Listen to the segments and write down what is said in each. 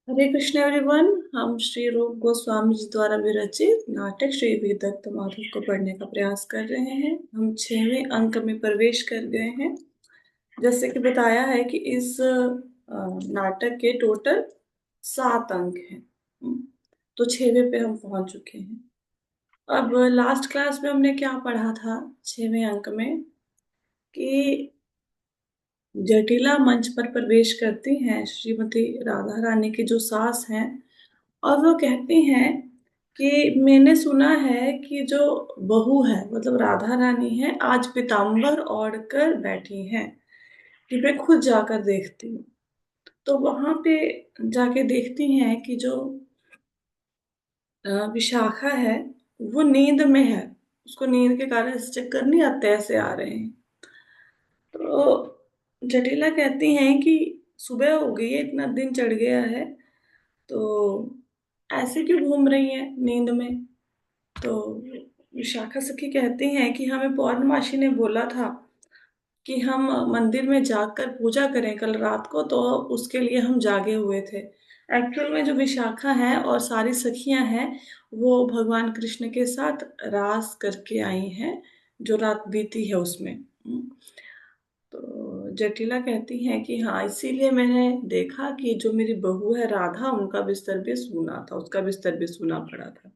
हरे Krishna everyone. हम श्री रूप गोस्वामी जी द्वारा विरचित नाटक श्री विदग्ध माधव को पढ़ने का प्रयास कर रहे हैं। हम 6वें अंक में प्रवेश कर गए हैं। जैसे कि बताया है कि इस नाटक के टोटल 7 अंक हैं। तो 6वें पे हम पहुंच चुके हैं। अब लास्ट क्लास में हमने क्या पढ़ा था 6वें अंक में कि जटिला मंच पर प्रवेश करती हैं श्रीमती राधा रानी की जो सास हैं, और वो कहती हैं कि मैंने सुना है कि जो बहू है मतलब राधा रानी है आज पीताम्बर ओढ़ कर बैठी हैं, कि मैं खुद जाकर देखती हूँ। तो वहां पे जाके देखती हैं कि जो विशाखा है वो नींद में है। उसको नींद के कारण ऐसे चक्कर नहीं आते, ऐसे आ रहे हैं। तो जटिला कहती हैं कि सुबह हो गई है, इतना दिन चढ़ गया है, तो ऐसे क्यों घूम रही हैं नींद में। तो विशाखा सखी कहती हैं कि हमें पौर्णमासी ने बोला था कि हम मंदिर में जाकर पूजा करें कल रात को, तो उसके लिए हम जागे हुए थे। एक्चुअल में जो विशाखा है और सारी सखियां हैं वो भगवान कृष्ण के साथ रास करके आई हैं, जो रात बीती है उसमें। तो जटिला कहती हैं कि हाँ, इसीलिए मैंने देखा कि जो मेरी बहू है राधा, उनका बिस्तर भी सूना था, उसका बिस्तर भी सूना पड़ा था।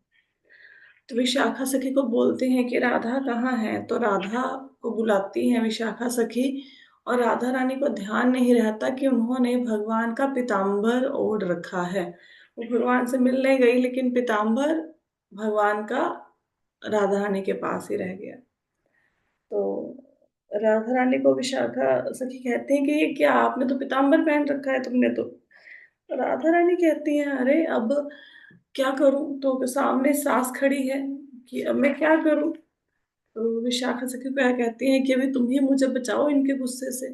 तो विशाखा सखी को बोलते हैं कि राधा कहाँ है। तो राधा को बुलाती हैं विशाखा सखी, और राधा रानी को ध्यान नहीं रहता कि उन्होंने भगवान का पीताम्बर ओढ़ रखा है। वो भगवान से मिलने गई लेकिन पीताम्बर भगवान का राधा रानी के पास ही रह गया। तो राधा रानी को विशाखा सखी कहते हैं कि ये क्या, आपने तो पीताम्बर पहन रखा है तुमने तो। राधा रानी कहती हैं अरे अब क्या करूं, तो सामने सास खड़ी है कि अब मैं क्या करूं। तो विशाखा सखी क्या कहती हैं कि अभी तुम ही मुझे बचाओ इनके गुस्से से।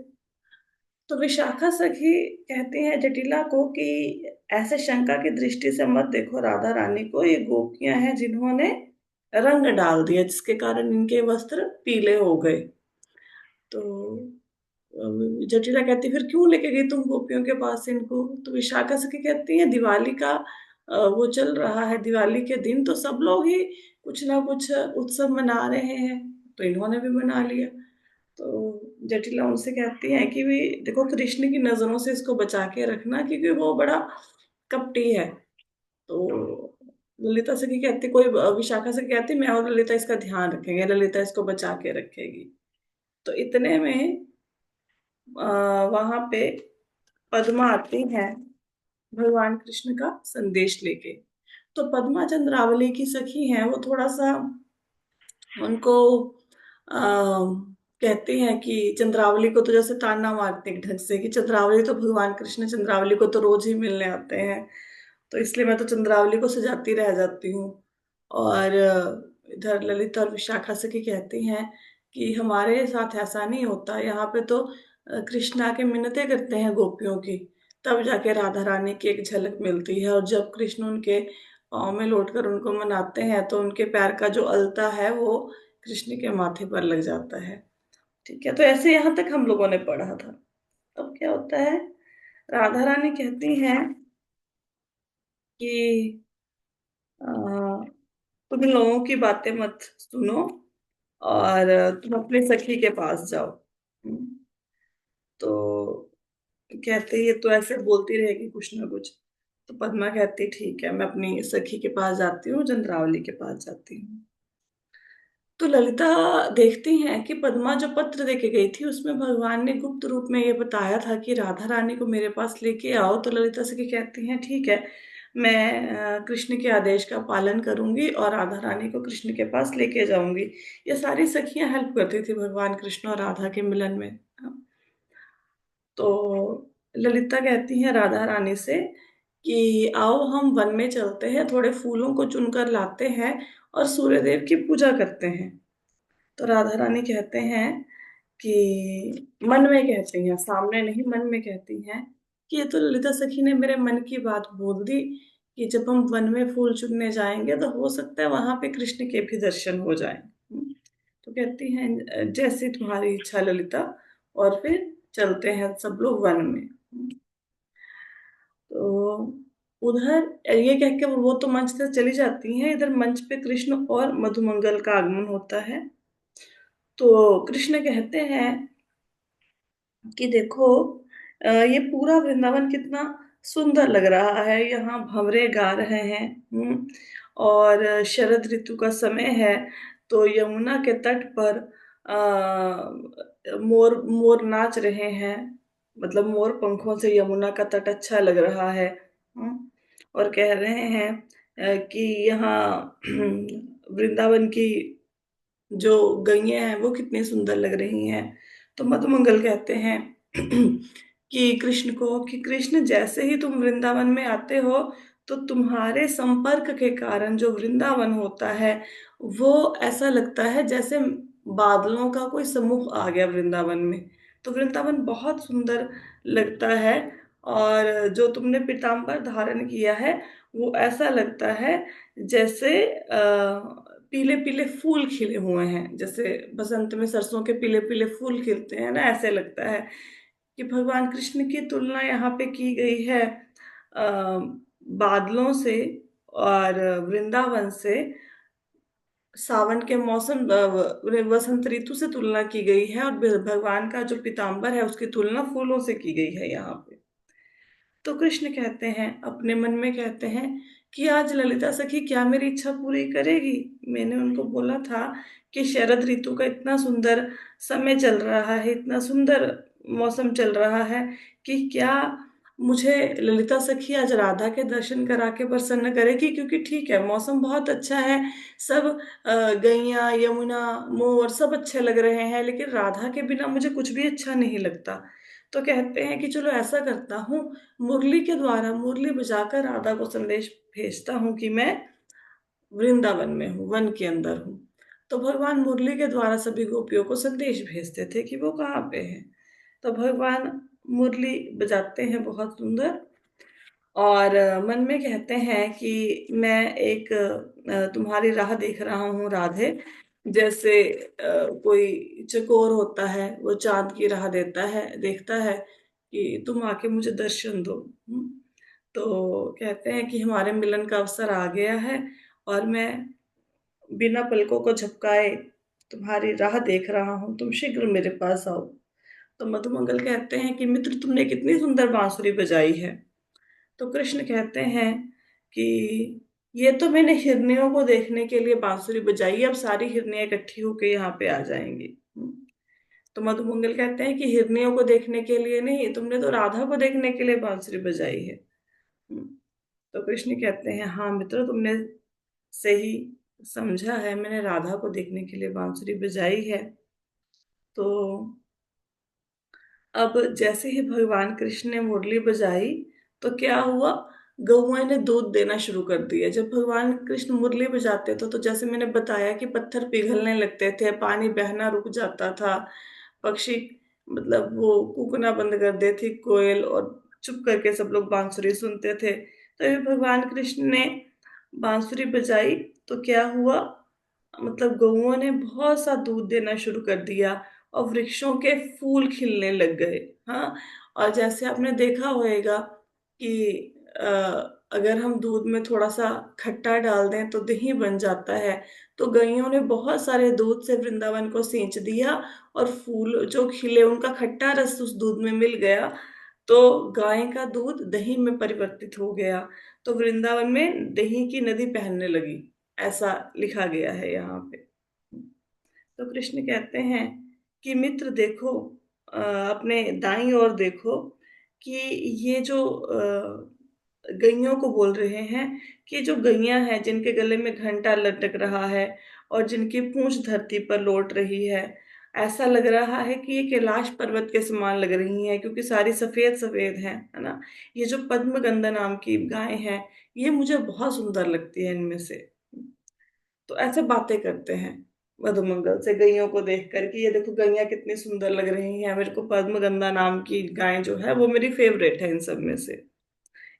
तो विशाखा सखी कहती हैं जटिला को कि ऐसे शंका की दृष्टि से मत देखो राधा रानी को, ये गोपियां हैं जिन्होंने रंग डाल दिया जिसके कारण इनके वस्त्र पीले हो गए। तो जटिला कहती फिर क्यों लेके गई तुम गोपियों के पास इनको। तो विशाखा सखी कहती है दिवाली का वो चल रहा है, दिवाली के दिन तो सब लोग ही कुछ ना कुछ उत्सव मना रहे हैं, तो इन्होंने भी मना लिया। तो जटिला उनसे कहती है कि भी देखो कृष्ण की नजरों से इसको बचा के रखना, क्योंकि वो बड़ा कपटी है। तो ललिता सखी कहती कोई विशाखा से कहती मैं और ललिता इसका ध्यान रखेंगे, ललिता इसको बचा के रखेगी। तो इतने में वहां पे पद्मा आती है भगवान कृष्ण का संदेश लेके। तो पद्मा चंद्रावली की सखी हैं, वो थोड़ा सा उनको आ, कहती हैं कि चंद्रावली को तो जैसे ताना मारते हैं ढंग से कि चंद्रावली तो भगवान कृष्ण चंद्रावली को तो रोज ही मिलने आते हैं, तो इसलिए मैं तो चंद्रावली को सजाती रह जाती हूँ। और इधर ललिता और विशाखा सखी कहती हैं कि हमारे साथ ऐसा नहीं होता, यहाँ पे तो कृष्ण आके मिन्नतें करते हैं गोपियों की, तब जाके राधा रानी की एक झलक मिलती है। और जब कृष्ण उनके पाँव में लौटकर उनको मनाते हैं तो उनके पैर का जो अलता है वो कृष्ण के माथे पर लग जाता है। ठीक है, तो ऐसे यहाँ तक हम लोगों ने पढ़ा था। अब क्या होता है, राधा रानी कहती हैं कि अ, तुम इन लोगों की बातें मत सुनो और तुम अपनी सखी के पास जाओ। हम्म, तो कहते ये तो ऐसे बोलती रहेगी कुछ ना कुछ। तो पद्मा कहती ठीक है, मैं अपनी सखी के पास जाती हूँ, चंद्रावली के पास जाती हूँ। तो ललिता देखती हैं कि पद्मा जो पत्र देके गई थी उसमें भगवान ने गुप्त रूप में ये बताया था कि राधा रानी को मेरे पास लेके आओ। तो ललिता से की कहती हैं ठीक है, मैं कृष्ण के आदेश का पालन करूंगी और राधा रानी को कृष्ण के पास लेके जाऊंगी। ये सारी सखियां हेल्प करती थी भगवान कृष्ण और राधा के मिलन में। तो ललिता कहती हैं राधा रानी से कि आओ हम वन में चलते हैं, थोड़े फूलों को चुनकर लाते हैं और सूर्यदेव की पूजा करते हैं। तो राधा रानी कहते हैं कि मन में कहती हैं, सामने नहीं मन में कहती हैं कि ये तो ललिता सखी ने मेरे मन की बात बोल दी कि जब हम वन में फूल चुनने जाएंगे तो हो सकता है वहां पे कृष्ण के भी दर्शन हो जाएं। तो कहती हैं जैसी तुम्हारी इच्छा ललिता, और फिर चलते हैं सब लोग वन में। तो उधर ये कह के वो तो मंच से चली जाती हैं, इधर मंच पे कृष्ण और मधुमंगल का आगमन होता है। तो कृष्ण कहते हैं कि देखो, ये पूरा वृंदावन कितना सुंदर लग रहा है, यहाँ भंवरे गा रहे हैं। और शरद ऋतु का समय है, तो यमुना के तट पर मोर मोर नाच रहे हैं। मतलब मोर पंखों से यमुना का तट अच्छा लग रहा है। और कह रहे हैं कि यहाँ वृंदावन की जो गैया हैं वो कितनी सुंदर लग रही हैं। तो मधुमंगल कहते हैं कि कृष्ण को कि कृष्ण, जैसे ही तुम वृंदावन में आते हो तो तुम्हारे संपर्क के कारण जो वृंदावन होता है वो ऐसा लगता है जैसे बादलों का कोई समूह आ गया वृंदावन में। तो वृंदावन बहुत सुंदर लगता है। और जो तुमने पीताम्बर धारण किया है वो ऐसा लगता है जैसे पीले पीले फूल खिले हुए हैं, जैसे बसंत में सरसों के पीले पीले फूल खिलते हैं ना, ऐसे लगता है। कि भगवान कृष्ण की तुलना यहाँ पे की गई है बादलों से और वृंदावन से। सावन के मौसम वसंत ऋतु से तुलना की गई है, और भगवान का जो पीताम्बर है उसकी तुलना फूलों से की गई है यहाँ पे। तो कृष्ण कहते हैं, अपने मन में कहते हैं कि आज ललिता सखी क्या मेरी इच्छा पूरी करेगी। मैंने उनको बोला था कि शरद ऋतु का इतना सुंदर समय चल रहा है, इतना सुंदर मौसम चल रहा है, कि क्या मुझे ललिता सखी आज राधा के दर्शन करा के प्रसन्न करेगी। क्योंकि ठीक है, मौसम बहुत अच्छा है, सब गैया यमुना मोर सब अच्छे लग रहे हैं, लेकिन राधा के बिना मुझे कुछ भी अच्छा नहीं लगता। तो कहते हैं कि चलो ऐसा करता हूँ, मुरली के द्वारा मुरली बजाकर राधा को संदेश भेजता हूँ कि मैं वृंदावन में हूँ, वन के अंदर हूँ। तो भगवान मुरली के द्वारा सभी गोपियों को संदेश भेजते थे कि वो कहाँ पे हैं। तो भगवान मुरली बजाते हैं बहुत सुंदर, और मन में कहते हैं कि मैं एक तुम्हारी राह देख रहा हूँ राधे। जैसे कोई चकोर होता है, वो चांद की राह देता है, देखता है कि तुम आके मुझे दर्शन दो। तो कहते हैं कि हमारे मिलन का अवसर आ गया है, और मैं बिना पलकों को झपकाए तुम्हारी राह देख रहा हूँ, तुम शीघ्र मेरे पास आओ। तो मधुमंगल कहते हैं कि मित्र, तुमने कितनी सुंदर बांसुरी बजाई है। तो कृष्ण कहते हैं कि ये तो मैंने हिरनियों को देखने के लिए बांसुरी बजाई है, अब सारी हिरनियां इकट्ठी होकर यहाँ पे आ जाएंगी। तो मधुमंगल कहते हैं कि हिरनियों को देखने के लिए नहीं, तुमने तो राधा को देखने के लिए बांसुरी बजाई है। हम्म, तो कृष्ण कहते हैं, हाँ मित्र, तुमने सही समझा है, मैंने राधा को देखने के लिए बांसुरी बजाई है। तो अब जैसे ही भगवान कृष्ण ने मुरली बजाई, तो क्या हुआ, गौएं ने दूध देना शुरू कर दिया। जब भगवान कृष्ण मुरली बजाते थे तो जैसे मैंने बताया कि पत्थर पिघलने लगते थे, पानी बहना रुक जाता था, पक्षी मतलब वो कूकना बंद कर देती कोयल, और चुप करके सब लोग बांसुरी सुनते थे। तो ये भगवान कृष्ण ने बांसुरी बजाई, तो क्या हुआ, मतलब गौओं ने बहुत सा दूध देना शुरू कर दिया, और वृक्षों के फूल खिलने लग गए। हाँ, और जैसे आपने देखा होएगा कि अगर हम दूध में थोड़ा सा खट्टा डाल दें तो दही बन जाता है। तो गैयों ने बहुत सारे दूध से वृंदावन को सींच दिया, और फूल जो खिले उनका खट्टा रस उस दूध में मिल गया, तो गाय का दूध दही में परिवर्तित हो गया। तो वृंदावन में दही की नदी बहने लगी, ऐसा लिखा गया है यहाँ पे। तो कृष्ण कहते हैं कि मित्र देखो, अपने दाईं ओर देखो, कि ये जो गैयों को बोल रहे हैं, कि जो गैया हैं जिनके गले में घंटा लटक रहा है और जिनकी पूंछ धरती पर लौट रही है, ऐसा लग रहा है कि ये कैलाश पर्वत के समान लग रही हैं, क्योंकि सारी सफेद सफेद हैं, है ना। ये जो पद्मगंधा नाम की गाय है, ये मुझे बहुत सुंदर लगती है इनमें से। तो ऐसे बातें करते हैं मधुमंगल से गैयों को देख कर, कि ये देखो गैया कितनी सुंदर लग रही हैं, मेरे को पद्मगंधा नाम की गाय जो है वो मेरी फेवरेट है इन सब में से।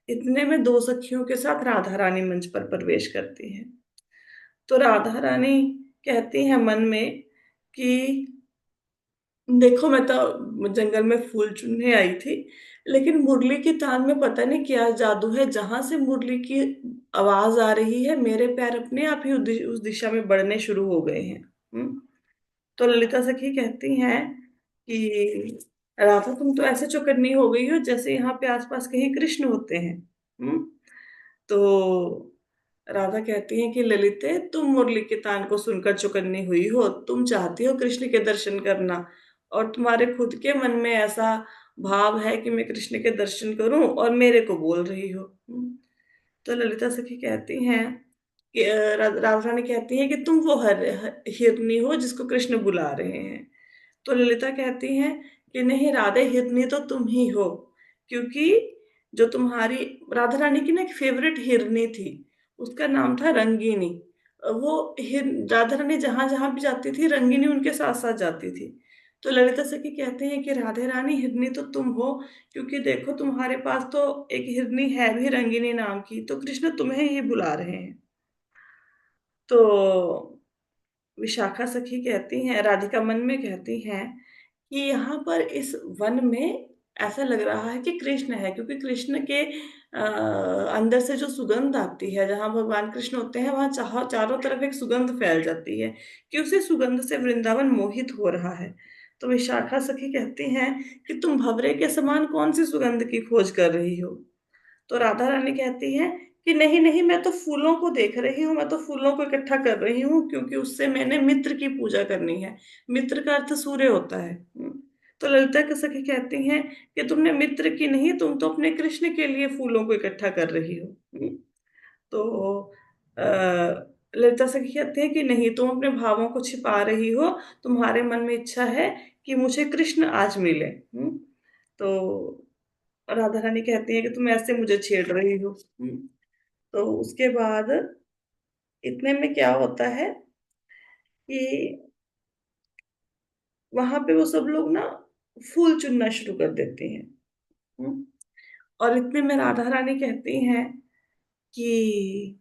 इतने में दो सखियों के साथ राधा रानी मंच पर प्रवेश करती हैं। तो राधा रानी कहती हैं मन में कि देखो, मैं तो जंगल में फूल चुनने आई थी, लेकिन मुरली की तान में पता नहीं क्या जादू है, जहां से मुरली की आवाज आ रही है मेरे पैर अपने आप ही उस दिशा में बढ़ने शुरू हो गए हैं। तो ललिता सखी कहती हैं कि राधा तुम तो ऐसे चौकन्नी हो गई हो जैसे यहाँ पे आसपास कहीं कृष्ण होते हैं। तो राधा कहती हैं कि ललिते तुम मुरली के तान को सुनकर चौकन्नी हुई हो, तुम चाहती हो कृष्ण के दर्शन करना, और तुम्हारे खुद के मन में ऐसा भाव है कि मैं कृष्ण के दर्शन करूं और मेरे को बोल रही हो। तो ललिता सखी कहती हैं कि राधा रानी कहती है कि तुम वो हिरनी हो जिसको कृष्ण बुला रहे हैं। तो ललिता कहती हैं कि नहीं राधे, हिरनी तो तुम ही हो, क्योंकि जो तुम्हारी राधा रानी की ना एक फेवरेट हिरनी थी, उसका नाम था रंगीनी। वो राधा रानी जहां जहां भी जाती थी रंगीनी उनके साथ साथ जाती थी। तो ललिता सखी कहते हैं कि राधे रानी, हिरनी तो तुम हो, क्योंकि देखो तुम्हारे पास तो एक हिरनी है भी रंगीनी नाम की, तो कृष्ण तुम्हें ही बुला रहे हैं। तो विशाखा सखी कहती हैं, राधिका मन में कहती हैं कि यहाँ पर इस वन में ऐसा लग रहा है कि कृष्ण है, क्योंकि कृष्ण के अंदर से जो सुगंध आती है, जहाँ भगवान कृष्ण होते हैं वहां चारों तरफ एक सुगंध फैल जाती है कि उसी सुगंध से वृंदावन मोहित हो रहा है। तो विशाखा सखी कहती हैं कि तुम भंवरे के समान कौन सी सुगंध की खोज कर रही हो। तो राधा रानी कहती है कि नहीं नहीं, मैं तो फूलों को देख रही हूँ, मैं तो फूलों को इकट्ठा कर रही हूँ, क्योंकि उससे मैंने मित्र की पूजा करनी है। मित्र का अर्थ सूर्य होता है। तो ललिता के सखी कहती हैं कि तुमने मित्र की नहीं, तुम तो अपने कृष्ण के लिए फूलों को इकट्ठा कर रही हो। तो ललिता सखी कहती है कि नहीं, तुम अपने भावों को छिपा रही हो, तुम्हारे मन में इच्छा है कि मुझे कृष्ण आज मिले। तो राधा रानी कहती है कि तुम ऐसे मुझे छेड़ रही हो। तो उसके बाद इतने में क्या होता है कि वहां पे वो सब लोग ना फूल चुनना शुरू कर देते हैं। हम्म, और इतने में राधा रानी कहती हैं कि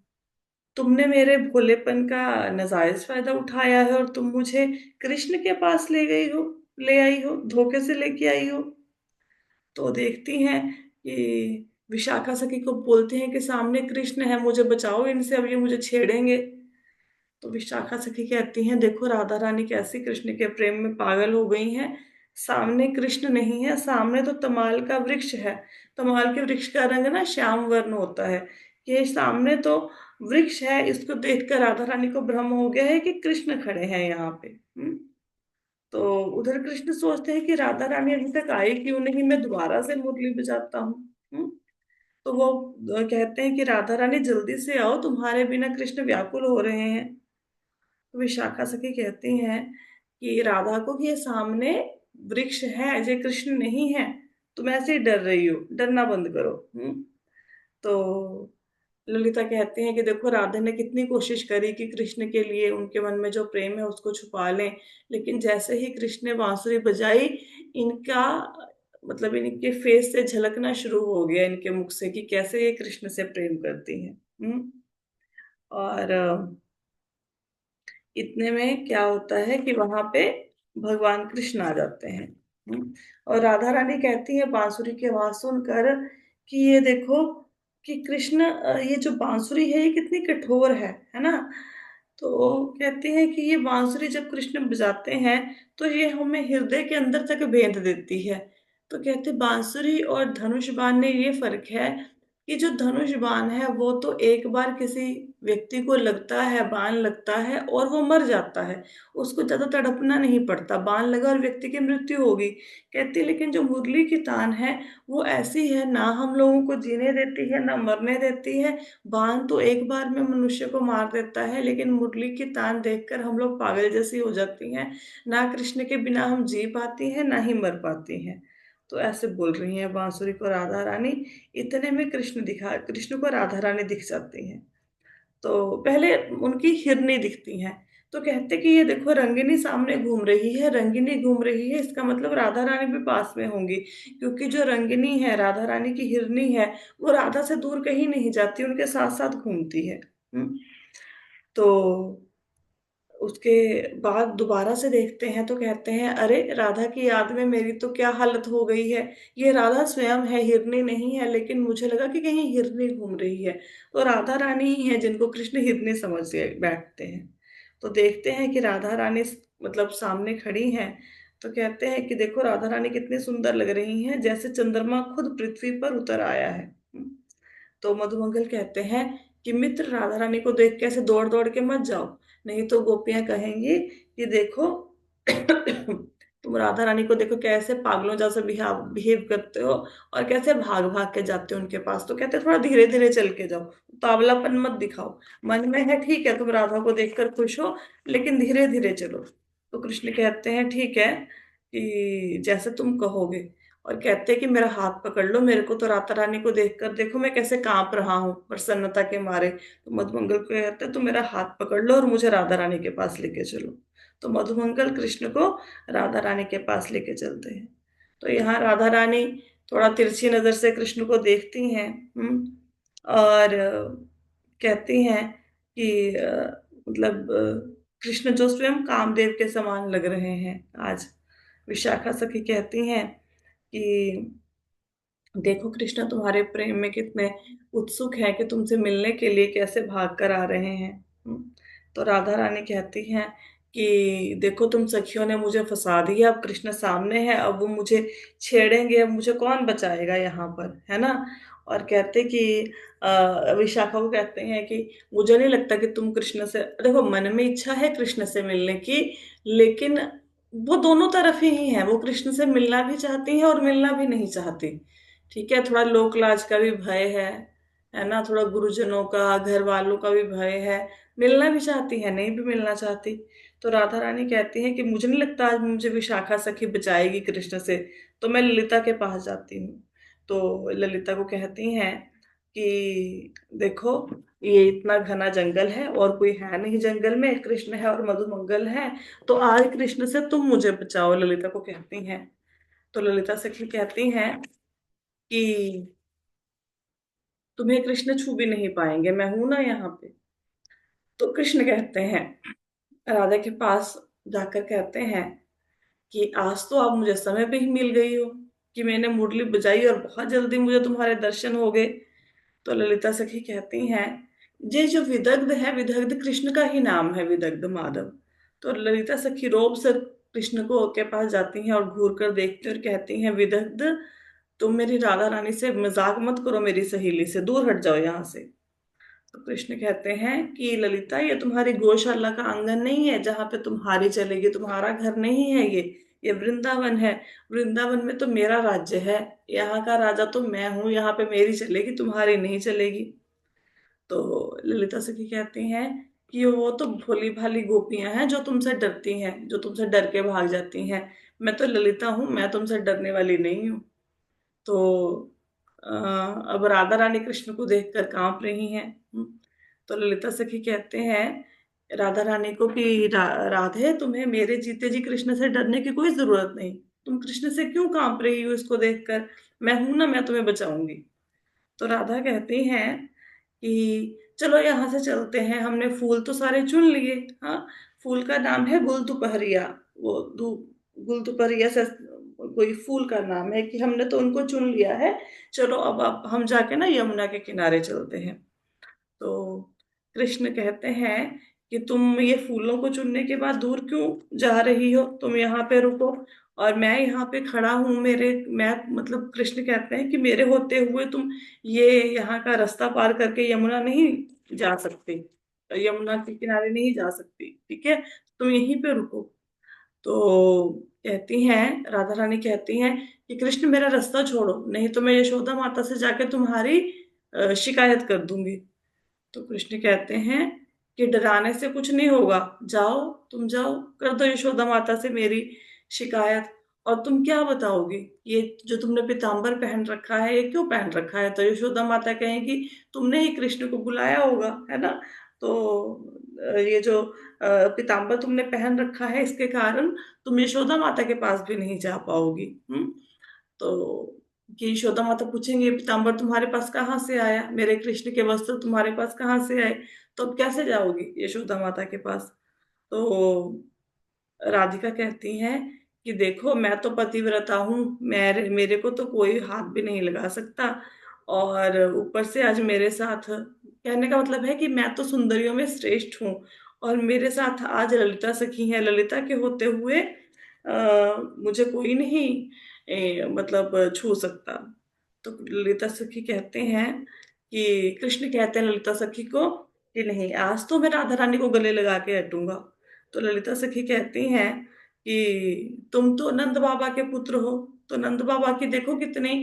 तुमने मेरे भोलेपन का नाजायज फायदा उठाया है और तुम मुझे कृष्ण के पास ले आई हो, धोखे से लेके आई हो। तो देखती हैं कि विशाखा सखी को बोलते हैं कि सामने कृष्ण है, मुझे बचाओ इनसे, अब ये मुझे छेड़ेंगे। तो विशाखा सखी कहती हैं देखो राधा रानी कैसी कृष्ण के प्रेम में पागल हो गई हैं। सामने कृष्ण नहीं है, सामने तो तमाल का वृक्ष है। तमाल के वृक्ष का रंग ना श्याम वर्ण होता है। ये सामने तो वृक्ष है, इसको देखकर राधा रानी को भ्रम हो गया है कि कृष्ण खड़े हैं यहाँ पे। तो उधर कृष्ण सोचते हैं कि राधा रानी अभी तक आई क्यों नहीं, मैं दोबारा से मुरली बजाता हूँ। तो वो कहते हैं कि राधा रानी जल्दी से आओ, तुम्हारे बिना कृष्ण व्याकुल हो रहे हैं। तो विशाखा सखी कहती हैं कि राधा को कि ये सामने वृक्ष है, ये कृष्ण नहीं है, तुम ऐसे ही डर रही हो, डरना बंद करो। तो ललिता कहते हैं कि देखो राधा ने कितनी कोशिश करी कि कृष्ण के लिए उनके मन में जो प्रेम है उसको छुपा लें, लेकिन जैसे ही कृष्ण ने बांसुरी बजाई, इनका मतलब इनके फेस से झलकना शुरू हो गया, इनके मुख से, कि कैसे ये कृष्ण से प्रेम करती हैं। और इतने में क्या होता है कि वहां पे भगवान कृष्ण आ जाते हैं। और राधा रानी कहती है बांसुरी की आवाज सुनकर कि ये देखो कि कृष्ण, ये जो बांसुरी है ये कितनी कठोर है ना। तो कहते हैं कि ये बांसुरी जब कृष्ण बजाते हैं तो ये हमें हृदय के अंदर तक भेद देती है। तो कहते बांसुरी और धनुष बाण में ये फर्क है कि जो धनुष बाण है वो तो एक बार किसी व्यक्ति को लगता है, बाण लगता है और वो मर जाता है, उसको ज्यादा तड़पना नहीं पड़ता, बाण लगा और व्यक्ति की मृत्यु होगी। कहती लेकिन जो मुरली की तान है वो ऐसी है, ना हम लोगों को जीने देती है ना मरने देती है। बाण तो एक बार में मनुष्य को मार देता है, लेकिन मुरली की तान देखकर हम लोग पागल जैसी हो जाती हैं। ना कृष्ण के बिना हम जी पाती हैं ना ही मर पाती हैं। तो ऐसे बोल रही हैं बांसुरी को राधा रानी। इतने में कृष्ण को राधा रानी दिख जाती हैं। तो पहले उनकी हिरनी दिखती हैं। तो कहते कि ये देखो रंगिनी सामने घूम रही है, रंगिनी घूम रही है, इसका मतलब राधा रानी भी पास में होंगी, क्योंकि जो रंगिनी है राधा रानी की हिरनी है, वो राधा से दूर कहीं नहीं जाती, उनके साथ साथ घूमती है। तो उसके बाद दोबारा से देखते हैं तो कहते हैं, अरे राधा की याद में मेरी तो क्या हालत हो गई है। ये राधा स्वयं है, हिरनी नहीं है, लेकिन मुझे लगा कि कहीं हिरनी घूम रही है। तो राधा रानी ही है जिनको कृष्ण हिरनी समझ के बैठते हैं। तो देखते हैं कि राधा रानी मतलब सामने खड़ी हैं। तो कहते हैं कि देखो राधा रानी कितनी सुंदर लग रही हैं, जैसे चंद्रमा खुद पृथ्वी पर उतर आया है। तो मधुमंगल कहते हैं कि मित्र, राधा रानी को देख के ऐसे दौड़ दौड़ के मत जाओ, नहीं तो गोपियां कहेंगी कि देखो तुम राधा रानी को देखो कैसे पागलों जैसे बिहेव बिहेव करते हो, और कैसे भाग भाग के जाते हो उनके पास। तो कहते हैं थोड़ा धीरे धीरे चल के जाओ, तावलापन मत दिखाओ। मन में है ठीक है, तुम राधा को देखकर खुश हो, लेकिन धीरे धीरे चलो। तो कृष्ण कहते हैं ठीक है, कि जैसे तुम कहोगे। और कहते हैं कि मेरा हाथ पकड़ लो, मेरे को तो राधा रानी को देखकर देखो मैं कैसे कांप रहा हूँ प्रसन्नता के मारे। तो मधुमंगल को कहते हैं तुम मेरा हाथ पकड़ लो और मुझे राधा रानी के पास लेके चलो। तो मधुमंगल कृष्ण को राधा रानी के पास लेके चलते हैं। तो यहाँ राधा रानी थोड़ा तिरछी नजर से कृष्ण को देखती हैं। और कहती हैं कि मतलब कृष्ण जो स्वयं कामदेव के समान लग रहे हैं आज। विशाखा सखी कहती हैं कि देखो कृष्णा तुम्हारे प्रेम में कितने उत्सुक हैं, कि तुमसे मिलने के लिए कैसे भाग कर आ रहे हैं। तो राधा रानी कहती हैं कि देखो तुम सखियों ने मुझे फंसा दिया, अब कृष्ण सामने है, अब वो मुझे छेड़ेंगे, अब मुझे कौन बचाएगा यहाँ पर, है ना। और कहते कि विशाखा को कहते हैं कि मुझे नहीं लगता कि तुम कृष्ण से, देखो मन में इच्छा है कृष्ण से मिलने की, लेकिन वो दोनों तरफ ही है, वो कृष्ण से मिलना भी चाहती है और मिलना भी नहीं चाहती। ठीक है, थोड़ा लोक लाज का भी भय है ना, थोड़ा गुरुजनों का, घर वालों का भी भय है। मिलना भी चाहती है, नहीं भी मिलना चाहती। तो राधा रानी कहती है कि मुझे नहीं लगता आज मुझे विशाखा सखी बचाएगी कृष्ण से, तो मैं ललिता के पास जाती हूँ। तो ललिता को कहती हैं कि देखो ये इतना घना जंगल है और कोई है नहीं जंगल में, कृष्ण है और मधुमंगल है, तो आज कृष्ण से तुम मुझे बचाओ, ललिता को कहती हैं। तो ललिता सखी कहती हैं कि तुम्हें कृष्ण छू भी नहीं पाएंगे, मैं हूं ना यहाँ पे। तो कृष्ण कहते हैं, राधा के पास जाकर कहते हैं कि आज तो आप मुझे समय पे ही मिल गई हो, कि मैंने मुरली बजाई और बहुत जल्दी मुझे तुम्हारे दर्शन हो गए। तो ललिता सखी कहती हैं, ये जो विदग्ध है, विदग्ध कृष्ण का ही नाम है, विदग्ध माधव। तो ललिता सखी रोब से कृष्ण को के पास जाती हैं और घूर कर देखती हैं और कहती हैं, विदग्ध तुम मेरी राधा रानी से मजाक मत करो, मेरी सहेली से दूर हट जाओ यहाँ से। तो कृष्ण कहते हैं कि ललिता, ये तुम्हारी गौशाला का आंगन नहीं है जहाँ पे तुम्हारी चलेगी, तुम्हारा घर नहीं है ये वृंदावन है। वृंदावन में तो मेरा राज्य है, यहाँ का राजा तो मैं हूँ, यहाँ पे मेरी चलेगी, तुम्हारी नहीं चलेगी। तो ललिता सखी कहती हैं कि वो तो भोली भाली गोपियां हैं जो तुमसे डरती हैं, जो तुमसे डर के भाग जाती हैं। मैं तो ललिता हूँ, मैं तुमसे डरने वाली नहीं हूँ। तो अब राधा रानी कृष्ण को देखकर कांप रही हैं। तो ललिता सखी कहते हैं राधा रानी को कि राधे, तुम्हें मेरे जीते जी कृष्ण से डरने की कोई जरूरत नहीं, तुम कृष्ण से क्यों कांप रही हो इसको देखकर, मैं हूं ना, मैं तुम्हें बचाऊंगी। तो राधा कहती हैं कि चलो यहाँ से चलते हैं, हमने फूल तो सारे चुन लिए। हाँ, फूल का नाम है गुल दुपहरिया, वो गुल दुपहरिया से कोई फूल का नाम है, कि हमने तो उनको चुन लिया है। चलो अब आप हम जाके ना यमुना के किनारे चलते हैं। तो कृष्ण कहते हैं कि तुम ये फूलों को चुनने के बाद दूर क्यों जा रही हो, तुम यहाँ पे रुको, और मैं यहाँ पे खड़ा हूँ, मेरे मैं मतलब कृष्ण कहते हैं कि मेरे होते हुए तुम ये यहाँ का रास्ता पार करके यमुना नहीं जा सकती, यमुना के किनारे नहीं जा सकती, ठीक है, तुम यहीं पे रुको। तो कहती हैं, राधा रानी कहती हैं कि कृष्ण मेरा रास्ता छोड़ो, नहीं तो मैं यशोदा माता से जाके तुम्हारी शिकायत कर दूंगी। तो कृष्ण कहते हैं कि डराने से कुछ नहीं होगा, जाओ, तुम जाओ, कर दो यशोदा माता से मेरी शिकायत। और तुम क्या बताओगी, ये जो तुमने पीताम्बर पहन रखा है ये क्यों पहन रखा है। तो यशोदा माता कहेंगी तुमने ही कृष्ण को बुलाया होगा, है ना। तो ये जो पीताम्बर तुमने पहन रखा है इसके कारण तुम यशोदा माता के पास भी नहीं जा पाओगी। तो कि यशोदा माता पूछेंगे पीताम्बर तुम्हारे पास कहाँ से आया, मेरे कृष्ण के वस्त्र तुम्हारे पास कहाँ से आए, तो अब कैसे जाओगी यशोदा माता के पास। तो राधिका कहती हैं कि देखो मैं तो पतिव्रता हूँ, मेरे मेरे को तो कोई हाथ भी नहीं लगा सकता, और ऊपर से आज मेरे साथ, कहने का मतलब है कि मैं तो सुंदरियों में श्रेष्ठ हूँ, और मेरे साथ आज ललिता सखी है, ललिता के होते हुए मुझे कोई नहीं मतलब छू सकता। तो ललिता सखी कहते हैं कि कृष्ण कहते हैं ललिता सखी को कि नहीं, आज तो मैं राधा रानी को गले लगा के हटूंगा। तो ललिता सखी कहती हैं कि तुम तो नंद बाबा के पुत्र हो, तो नंद बाबा की देखो कितनी,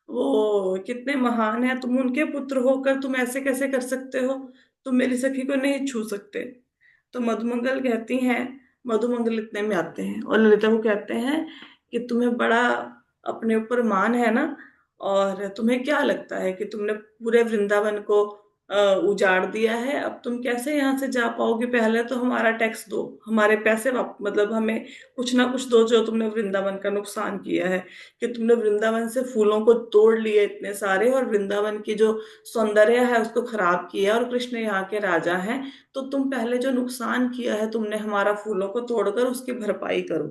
वो कितने महान है, तुम उनके पुत्र होकर तुम ऐसे कैसे कर सकते हो, तुम मेरी सखी को नहीं छू सकते। तो मधुमंगल कहती हैं, मधुमंगल इतने में आते हैं और ललिता को कहते हैं कि तुम्हें बड़ा अपने ऊपर मान है ना, और तुम्हें क्या लगता है कि तुमने पूरे वृंदावन को उजाड़ दिया है, अब तुम कैसे यहाँ से जा पाओगे, पहले तो हमारा टैक्स दो, हमारे पैसे मतलब हमें कुछ ना कुछ दो, जो तुमने वृंदावन का नुकसान किया है, कि तुमने वृंदावन से फूलों को तोड़ लिए इतने सारे, और वृंदावन की जो सौंदर्य है उसको खराब किया, और कृष्ण यहाँ के राजा हैं, तो तुम पहले जो नुकसान किया है तुमने हमारा फूलों को तोड़कर, उसकी भरपाई करो।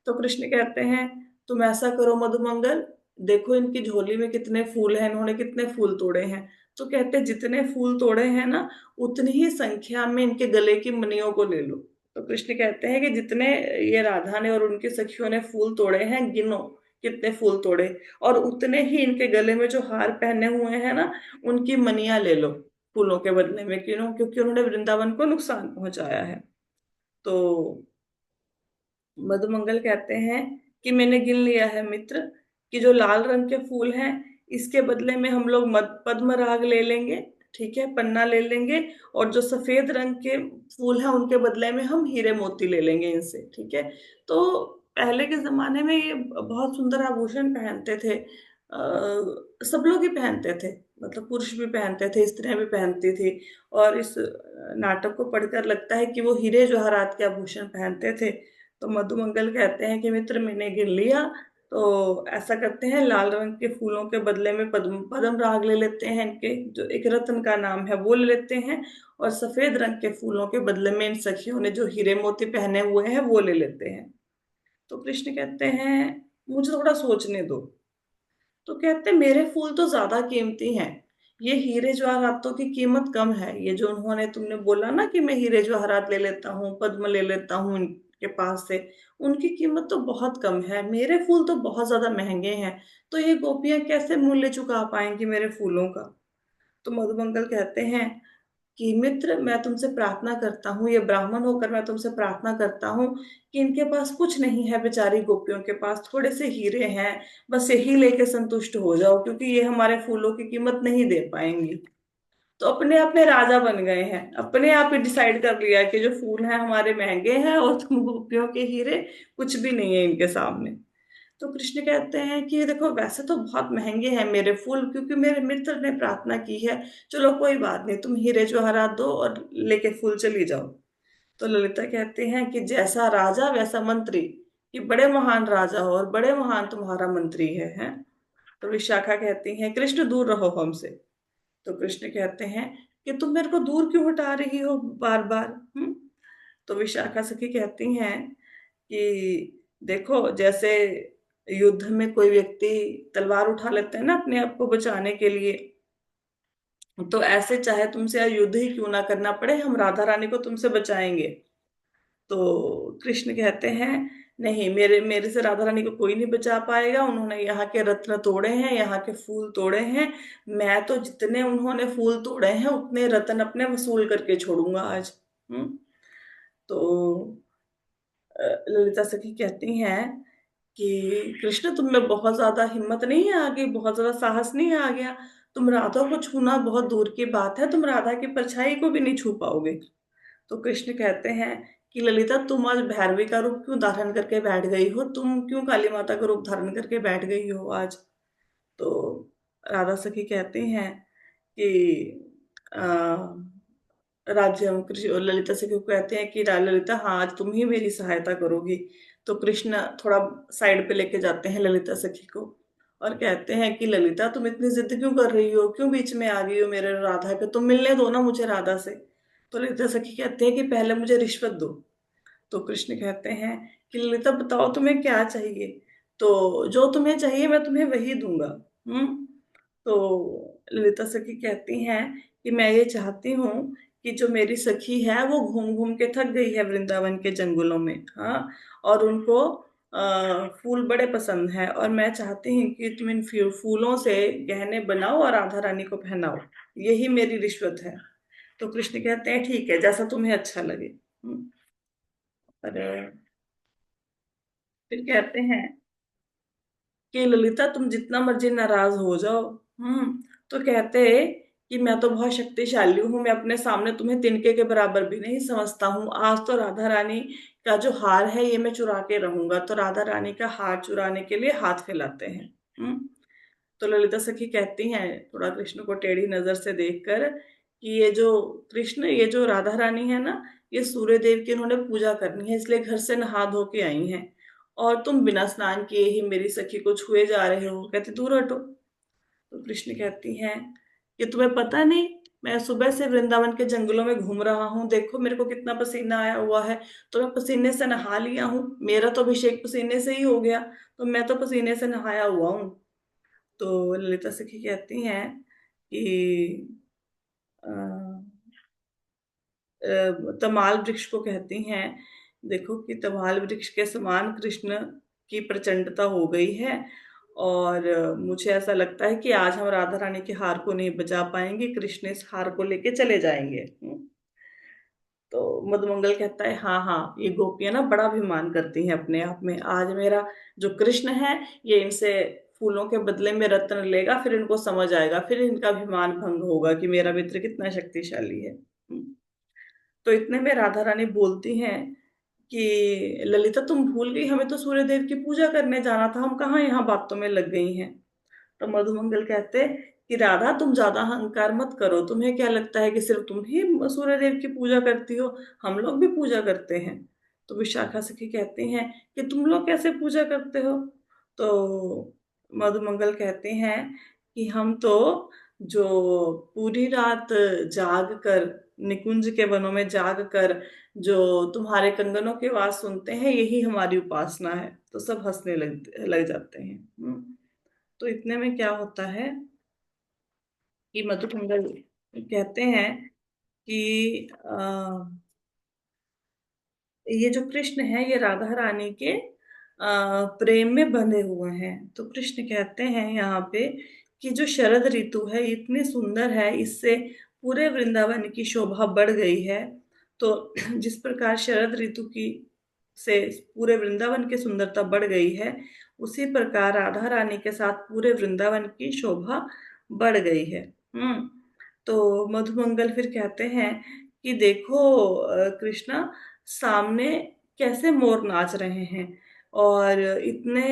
तो कृष्ण कहते हैं तुम ऐसा करो मधुमंगल, देखो इनकी झोली में कितने फूल हैं, इन्होंने कितने फूल तोड़े हैं। तो कहते हैं जितने फूल तोड़े हैं ना, उतनी ही संख्या में इनके गले की मणियों को ले लो। तो कृष्ण कहते हैं कि जितने ये राधा ने और उनकी सखियों ने फूल तोड़े हैं, गिनो कितने फूल तोड़े, और उतने ही इनके गले में जो हार पहने हुए हैं ना, उनकी मनियां ले लो फूलों के बदले में, क्यों, क्योंकि उन्होंने वृंदावन को नुकसान पहुंचाया है। तो मधुमंगल कहते हैं कि मैंने गिन लिया है मित्र, कि जो लाल रंग के फूल हैं, इसके बदले में हम लोग मद पद्म राग ले लेंगे, ठीक है, पन्ना ले लेंगे, और जो सफेद रंग के फूल हैं उनके बदले में हम हीरे मोती ले लेंगे इनसे, ठीक है। तो पहले के जमाने में ये बहुत सुंदर आभूषण पहनते थे, सब लोग ही पहनते थे, मतलब पुरुष भी पहनते थे, स्त्रियां भी पहनती थी, और इस नाटक को पढ़कर लगता है कि वो हीरे जवाहरात के आभूषण पहनते थे। तो मधुमंगल कहते हैं कि मित्र मैंने गिन लिया, तो ऐसा करते हैं लाल रंग के फूलों के बदले में पद्म पद्म राग ले लेते हैं, इनके जो एक रत्न का नाम है वो ले लेते हैं, और सफेद रंग के फूलों के बदले में इन सखियों ने जो हीरे मोती पहने हुए हैं वो ले लेते हैं। तो कृष्ण कहते हैं मुझे थोड़ा सोचने दो। तो कहते हैं मेरे फूल तो ज्यादा कीमती हैं, ये हीरे जवाहरातों की कीमत कम है, ये जो उन्होंने तुमने बोला ना कि मैं हीरे जवाहरात ले लेता हूँ, पद्म ले लेता हूँ इनके पास से, उनकी कीमत तो बहुत कम है, मेरे फूल तो बहुत ज्यादा महंगे हैं, तो ये गोपियां कैसे मूल्य चुका पाएंगी मेरे फूलों का। तो मधुमंगल कहते हैं कि मित्र मैं तुमसे प्रार्थना करता हूँ, ये ब्राह्मण होकर मैं तुमसे प्रार्थना करता हूँ कि इनके पास कुछ नहीं है, बेचारी गोपियों के पास थोड़े से हीरे हैं, बस यही लेके संतुष्ट हो जाओ, क्योंकि ये हमारे फूलों की कीमत नहीं दे पाएंगी। तो अपने आप में राजा बन गए हैं, अपने आप ही डिसाइड कर लिया कि जो फूल हैं हमारे महंगे हैं, और तुम गोपियों के हीरे कुछ भी नहीं है इनके सामने। तो कृष्ण कहते हैं कि देखो वैसे तो बहुत महंगे हैं मेरे फूल, क्योंकि मेरे मित्र ने प्रार्थना की है, चलो कोई बात नहीं, तुम हीरे जवाहरात दो और लेके फूल चली जाओ। तो ललिता कहते हैं कि जैसा राजा वैसा मंत्री, कि बड़े महान राजा हो और बड़े महान तुम्हारा मंत्री है, हैं? तो विशाखा कहती हैं कृष्ण दूर रहो हमसे। तो कृष्ण कहते हैं कि तुम मेरे को दूर क्यों हटा रही हो बार बार। तो विशाखा सखी कहती हैं कि देखो जैसे युद्ध में कोई व्यक्ति तलवार उठा लेते हैं ना अपने आप को बचाने के लिए, तो ऐसे चाहे तुमसे युद्ध ही क्यों ना करना पड़े, हम राधा रानी को तुमसे बचाएंगे। तो कृष्ण कहते हैं नहीं, मेरे मेरे से राधा रानी को कोई नहीं बचा पाएगा, उन्होंने यहाँ के रत्न तोड़े हैं, यहाँ के फूल तोड़े हैं, मैं तो जितने उन्होंने फूल तोड़े हैं उतने रत्न अपने वसूल करके छोड़ूंगा आज। तो ललिता सखी कहती हैं कि कृष्ण तुम में बहुत ज्यादा हिम्मत नहीं है आ गई, बहुत ज्यादा साहस नहीं आ गया, तुम राधा को छूना बहुत दूर की बात है, तुम राधा की परछाई को भी नहीं छू पाओगे। तो कृष्ण कहते हैं कि ललिता तुम आज भैरवी का रूप क्यों धारण करके बैठ गई हो, तुम क्यों काली माता का रूप धारण करके बैठ गई हो आज। तो राधा सखी कहती हैं कि राज्य हम कृष्ण, ललिता से क्यों कहते हैं कि ललिता हाँ आज तुम ही मेरी सहायता करोगी। तो कृष्ण थोड़ा साइड पे लेके जाते हैं ललिता सखी को, और कहते हैं कि ललिता तुम इतनी जिद क्यों कर रही हो, क्यों बीच में आ गई हो मेरे राधा के, तुम मिलने दो ना मुझे राधा से। तो ललिता सखी कहते हैं कि पहले मुझे रिश्वत दो। तो कृष्ण कहते हैं कि ललिता बताओ तुम्हें क्या चाहिए, तो जो तुम्हें चाहिए मैं तुम्हें वही दूंगा। हम्म। तो ललिता सखी कहती हैं कि मैं ये चाहती हूँ कि जो मेरी सखी है वो घूम घूम के थक गई है वृंदावन के जंगलों में, हाँ, और उनको फूल बड़े पसंद है, और मैं चाहती हूँ कि तुम इन फूलों से गहने बनाओ और राधा रानी को पहनाओ, यही मेरी रिश्वत है। तो कृष्ण कहते हैं ठीक है, जैसा तुम्हें अच्छा लगे। और फिर कहते हैं कि ललिता तुम जितना मर्जी नाराज हो जाओ। हम्म। तो कहते कि मैं तो बहुत शक्तिशाली हूँ, मैं अपने सामने तुम्हें तिनके के बराबर भी नहीं समझता हूँ। आज तो राधा रानी का जो हार है ये मैं चुरा के रहूंगा। तो राधा रानी का हार चुराने के लिए हाथ फैलाते हैं। हम्म। तो ललिता सखी कहती हैं थोड़ा कृष्ण को टेढ़ी नजर से देखकर कि ये जो कृष्ण, ये जो राधा रानी है ना, ये सूर्य देव की इन्होंने पूजा करनी है, इसलिए घर से नहा धो के आई हैं, और तुम बिना स्नान किए ही मेरी सखी को छुए जा रहे हो। कहते दूर हटो। तो कृष्ण कहती हैं कि तुम्हें पता नहीं, मैं सुबह से वृंदावन के जंगलों में घूम रहा हूँ, देखो मेरे को कितना पसीना आया हुआ है, तो मैं पसीने से नहा लिया हूँ, मेरा तो अभिषेक पसीने से ही हो गया, तो मैं तो पसीने से नहाया हुआ हूँ। तो ललिता सखी कहती हैं कि अ, तमाल वृक्ष को कहती हैं देखो कि तमाल वृक्ष के समान कृष्ण की प्रचंडता हो गई है, और मुझे ऐसा लगता है कि आज हम राधा रानी के हार को नहीं बचा पाएंगे, कृष्ण इस हार को लेके चले जाएंगे। तो मधुमंगल कहता है हाँ हाँ, ये गोपियां ना बड़ा अभिमान करती हैं अपने आप में, आज मेरा जो कृष्ण है ये इनसे फूलों के बदले में रत्न लेगा, फिर इनको समझ आएगा, फिर इनका अभिमान भंग होगा कि मेरा मित्र कितना शक्तिशाली है। तो इतने में राधा रानी बोलती हैं कि ललिता तुम भूल गई, हमें तो सूर्य देव की पूजा करने जाना था, हम कहाँ यहाँ बातों में लग गई हैं। तो मधुमंगल कहते कि राधा तुम ज्यादा अहंकार मत करो, तुम्हें क्या लगता है कि सिर्फ तुम ही सूर्य देव की पूजा करती हो, हम लोग भी पूजा करते हैं। तो विशाखा सखी कहती हैं कि तुम लोग कैसे पूजा करते हो। तो मधुमंगल कहते हैं कि हम तो जो पूरी रात जाग कर, निकुंज के वनों में जाग कर जो तुम्हारे कंगनों की आवाज सुनते हैं, यही हमारी उपासना है। तो सब हंसने लग जाते हैं। तो इतने में क्या होता है कि मधुमंगल कहते हैं कि ये जो कृष्ण है ये राधा रानी के प्रेम में बंधे हुए हैं। तो कृष्ण कहते हैं यहाँ पे कि जो शरद ऋतु है इतनी सुंदर है, इससे पूरे वृंदावन की शोभा बढ़ गई है। तो जिस प्रकार शरद ऋतु की से पूरे वृंदावन की सुंदरता बढ़ गई है, उसी प्रकार राधा रानी के साथ पूरे वृंदावन की शोभा बढ़ गई है। हम्म। तो मधुमंगल फिर कहते हैं कि देखो कृष्णा, सामने कैसे मोर नाच रहे हैं, और इतने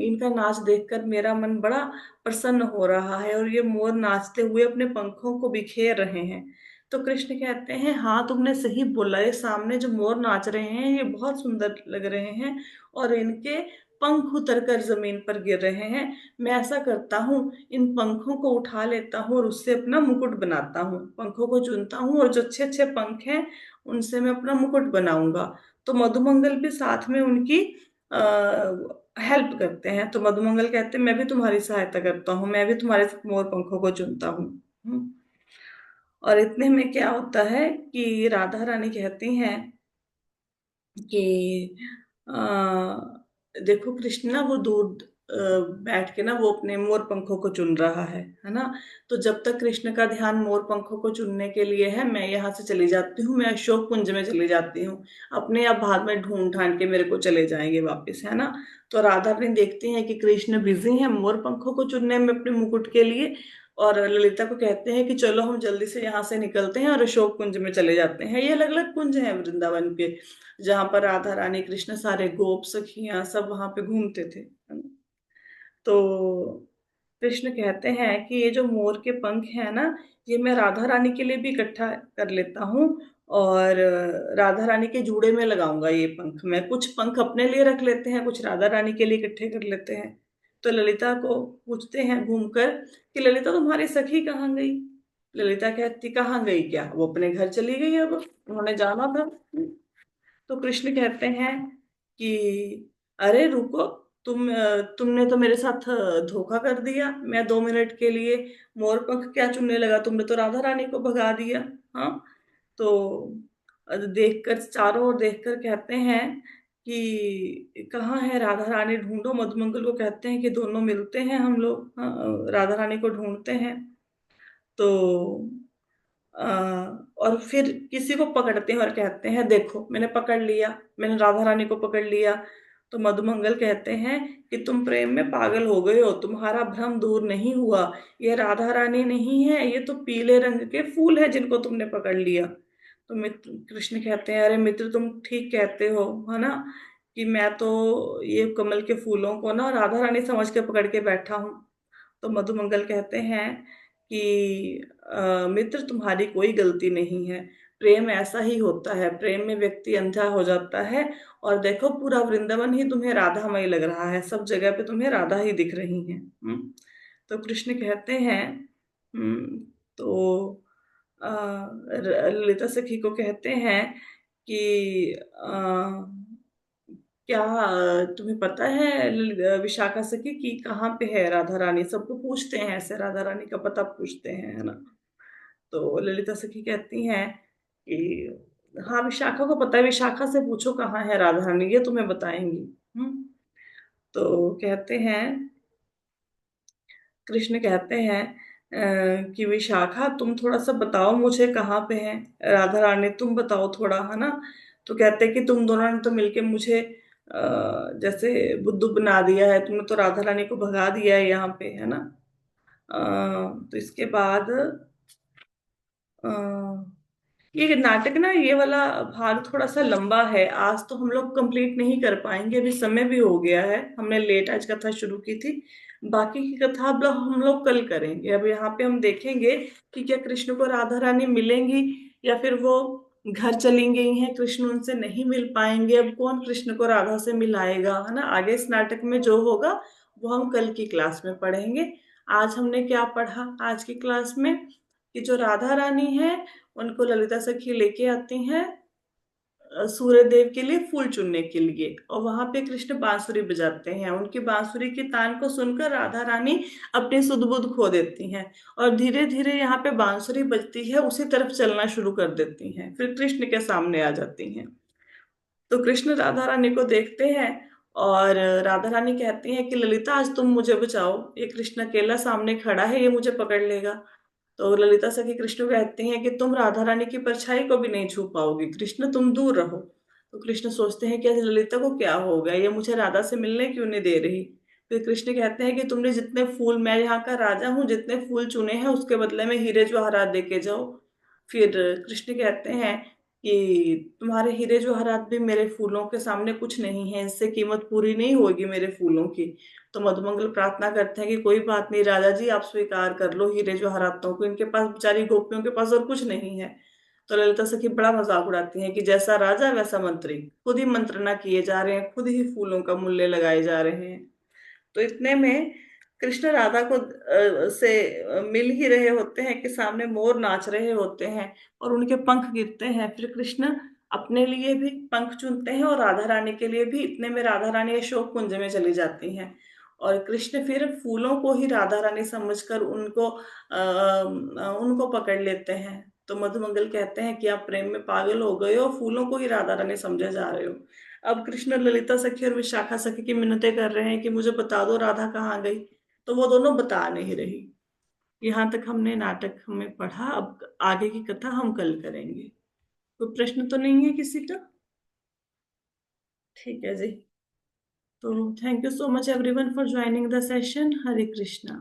इनका नाच देखकर मेरा मन बड़ा प्रसन्न हो रहा है, और ये मोर नाचते हुए अपने पंखों को बिखेर रहे हैं। तो कृष्ण कहते हैं हाँ तुमने सही बोला, ये सामने जो मोर नाच रहे हैं ये बहुत सुंदर लग रहे हैं, और इनके पंख उतर कर जमीन पर गिर रहे हैं। मैं ऐसा करता हूँ, इन पंखों को उठा लेता हूँ और उससे अपना मुकुट बनाता हूँ, पंखों को चुनता हूँ और जो अच्छे अच्छे पंख हैं उनसे मैं अपना मुकुट बनाऊंगा। तो मधुमंगल भी साथ में उनकी हेल्प करते हैं। तो मधुमंगल कहते हैं मैं भी तुम्हारी सहायता करता हूँ, मैं भी तुम्हारे मोर पंखों को चुनता हूँ। और इतने में क्या होता है कि राधा रानी कहती हैं कि देखो कृष्ण ना वो दूर बैठ के ना वो अपने मोर पंखों को चुन रहा है ना। तो जब तक कृष्ण का ध्यान मोर पंखों को चुनने के लिए है, मैं यहाँ से चली जाती हूँ, मैं अशोक कुंज में चली जाती हूँ, अपने आप बाद में ढूंढ ढांड के मेरे को चले जाएंगे वापस, है ना। तो राधा रानी देखती हैं कि कृष्ण बिजी हैं मोर पंखों को चुनने में अपने मुकुट के लिए, और ललिता को कहते हैं कि चलो हम जल्दी से यहाँ से निकलते हैं और अशोक कुंज में चले जाते हैं। ये अलग अलग कुंज हैं वृंदावन के, जहाँ पर राधा रानी कृष्ण सारे गोप सखियां सब वहां पे घूमते थे, है ना। तो कृष्ण कहते हैं कि ये जो मोर के पंख है ना, ये मैं राधा रानी के लिए भी इकट्ठा कर लेता हूँ, और राधा रानी के जूड़े में लगाऊंगा ये पंख, मैं कुछ पंख अपने लिए रख लेते हैं, कुछ राधा रानी के लिए इकट्ठे कर लेते हैं। तो ललिता को पूछते हैं घूमकर कि ललिता तुम्हारी सखी कहाँ गई। ललिता कहती कहाँ गई, क्या वो अपने घर चली गई, अब उन्होंने जाना था। तो कृष्ण कहते हैं कि अरे रुको, तुमने तो मेरे साथ धोखा कर दिया। मैं 2 मिनट के लिए मोर पंख क्या चुनने लगा, तुमने तो राधा रानी को भगा दिया। हाँ। तो देखकर, चारों ओर देखकर कहते हैं कि कहाँ है राधा रानी, ढूंढो। मधुमंगल को कहते हैं कि दोनों मिलते हैं हम लोग, हाँ, राधा रानी को ढूंढते हैं। तो अ, और फिर किसी को पकड़ते हैं और कहते हैं देखो मैंने पकड़ लिया, मैंने राधा रानी को पकड़ लिया। तो मधुमंगल कहते हैं कि तुम प्रेम में पागल हो गए हो, तुम्हारा भ्रम दूर नहीं हुआ। ये राधा रानी नहीं है, ये तो पीले रंग के फूल है जिनको तुमने पकड़ लिया। तो मित्र कृष्ण कहते हैं अरे मित्र, तुम ठीक कहते हो, है ना, कि मैं तो ये कमल के फूलों को ना राधा रानी समझ के पकड़ के बैठा हूँ। तो मधुमंगल कहते हैं कि मित्र, तुम्हारी कोई गलती नहीं है। प्रेम ऐसा ही होता है, प्रेम में व्यक्ति अंधा हो जाता है। और देखो पूरा वृंदावन ही तुम्हें राधामय लग रहा है, सब जगह पे तुम्हें राधा ही दिख रही है। तो कृष्ण कहते हैं, तो ललिता सखी को कहते हैं कि क्या तुम्हें पता है विशाखा सखी की कहाँ पे है राधा रानी, सबको पूछते हैं ऐसे, राधा रानी का पता पूछते हैं, है ना। तो ललिता सखी कहती हैं कि हाँ विशाखा को पता है, विशाखा से पूछो कहाँ है राधा रानी, ये तुम्हें बताएंगी। हम्म। तो कहते हैं, कृष्ण कहते हैं कि विशाखा तुम थोड़ा सा बताओ मुझे कहाँ पे है राधा रानी, तुम बताओ थोड़ा, है ना। तो कहते हैं कि तुम दोनों ने तो मिलके मुझे जैसे बुद्धू बना दिया है, तुमने तो राधा रानी को भगा दिया है यहाँ पे, है ना। तो इसके बाद अ, ये नाटक ना, ये वाला भाग थोड़ा सा लंबा है, आज तो हम लोग कंप्लीट नहीं कर पाएंगे, अभी समय भी हो गया है, हमने लेट आज कथा शुरू की थी। बाकी की कथा अब हम लोग कल करेंगे। अब यहाँ पे हम देखेंगे कि क्या कृष्ण को राधा रानी मिलेंगी या फिर वो घर चली गई हैं, कृष्ण उनसे नहीं मिल पाएंगे। अब कौन कृष्ण को राधा से मिलाएगा, है ना। आगे इस नाटक में जो होगा वो हम कल की क्लास में पढ़ेंगे। आज हमने क्या पढ़ा आज की क्लास में, कि जो राधा रानी है उनको ललिता सखी लेके आती हैं सूर्य देव के लिए फूल चुनने के लिए, और वहां पे कृष्ण बांसुरी बजाते हैं। उनकी बांसुरी की तान को सुनकर राधा रानी अपनी सुध बुध खो देती हैं, और धीरे धीरे यहाँ पे बांसुरी बजती है उसी तरफ चलना शुरू कर देती हैं, फिर कृष्ण के सामने आ जाती हैं। तो कृष्ण राधा रानी को देखते हैं, और राधा रानी कहती है कि ललिता आज तुम मुझे बचाओ, ये कृष्ण अकेला सामने खड़ा है, ये मुझे पकड़ लेगा। तो ललिता सखी कृष्ण को कहती हैं कि तुम राधा रानी की परछाई को भी नहीं छू पाओगी, कृष्ण तुम दूर रहो। तो कृष्ण सोचते हैं कि आज ललिता को क्या हो गया, ये मुझे राधा से मिलने क्यों नहीं दे रही। फिर कृष्ण कहते हैं कि तुमने जितने फूल, मैं यहाँ का राजा हूँ, जितने फूल चुने हैं उसके बदले में हीरे जवाहरात दे के जाओ। फिर कृष्ण कहते हैं कि तुम्हारे हीरे जवाहरात भी मेरे फूलों के सामने कुछ नहीं है, इससे कीमत पूरी नहीं होगी मेरे फूलों की। तो मधुमंगल प्रार्थना करते हैं कि कोई बात नहीं राजा जी, आप स्वीकार कर लो हीरे जवाहरातों को, इनके पास बेचारी गोपियों के पास और कुछ नहीं है। तो ललिता सखी बड़ा मजाक उड़ाती हैं कि जैसा राजा वैसा मंत्री, खुद ही मंत्रणा किए जा रहे हैं, खुद ही फूलों का मूल्य लगाए जा रहे हैं। तो इतने में कृष्ण राधा को से मिल ही रहे होते हैं कि सामने मोर नाच रहे होते हैं और उनके पंख गिरते हैं। फिर कृष्ण अपने लिए भी पंख चुनते हैं और राधा रानी के लिए भी। इतने में राधा रानी अशोक कुंज में चली जाती हैं, और कृष्ण फिर फूलों को ही राधा रानी समझकर उनको पकड़ लेते हैं। तो मधुमंगल कहते हैं कि आप प्रेम में पागल हो गए हो, फूलों को ही राधा रानी समझे जा रहे हो। अब कृष्ण ललिता सखी और विशाखा सखी की मिन्नतें कर रहे हैं कि मुझे बता दो राधा कहाँ गई, तो वो दोनों बता नहीं रही। यहाँ तक हमने नाटक हमें पढ़ा, अब आगे की कथा हम कल करेंगे। कोई प्रश्न तो नहीं है किसी का? ठीक है जी। तो thank you so much everyone for joining the session. Hare Krishna.